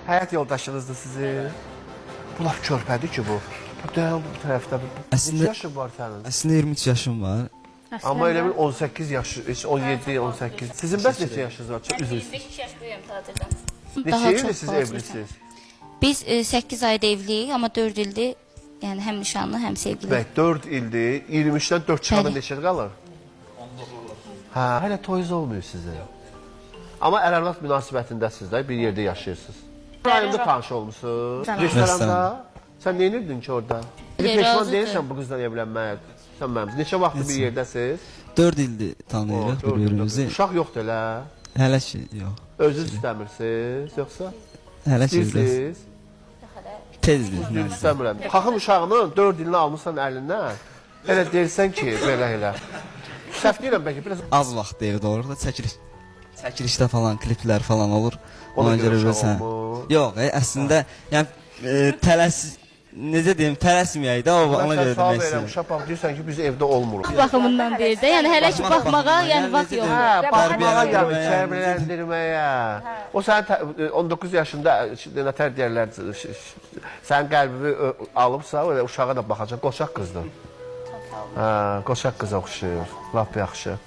Həyat yoldaşınızdır sizin. Bu laf körpədir ki bu. Bu tərəfdə. Neçə yaşın var sənin? Əslində 23 yaşım var. Amma elə bil 18 yaş, 17, 18. Sizin bəs neçə yaşınız var? Çox üzülsünüz. 5 yaş böyüyəm tacirdən. Neçə ildir siz evlisiniz? Biz 8 ayda evliyik, amma 4 ildir, yəni həm nişanlı, həm sevgili. Bəli, 4 ildir. 23-dən 4 çıxanda Bəli. neçə qalır? 19 olur. Hə, hələ toyuz olmuyor sizə. Amma ər-arvad münasibətindəsiniz də, bir yerdə yaşayırsınız. Rayonda tanış olmuşsunuz. Restoranda. Sən nə edirdin ki orada? Peşman deyirsən bu qızla evlənməyə. Sən mənim. Neçə vaxtdır bir yerdəsiz? 4 ildir tanıyırıq bir-birimizi. Uşaq yoxdur elə. Hələ ki, yox. Özünüz istəmirsiniz, yoxsa? Hələ ki, İstəyirsiniz? tezdir. Düz istəmirəm. Xaxın uşağının 4 ilini almışsan əlindən. Elə deyirsən ki, belə. Səhv deyirəm bəlkə biraz. Az vaxt evdə oluruq da çəkilişdə falan, kliplər falan olur. Ona görə uşaq bilirsən. olmur. Yox, əslində, yəni necə deyim, tələsməyək də ona görə Sual demək verirəm, istəyirəm. uşaq bax deyirsən ki, biz evdə olmuruq. Baxımından deyir də, yəni hələ ki baxmağa, yəni vaxt yox. Hə, baxmağa gəlir, tərbiyələndirməyə, tərbiyələndirməyə. O sənin 19 yaşında nətər deyərlər, sənin qəlbini alıbsa, uşağa da baxacaq, qoçaq qızdır. Hə, qoçaq qıza oxşayır, lap yaxşı.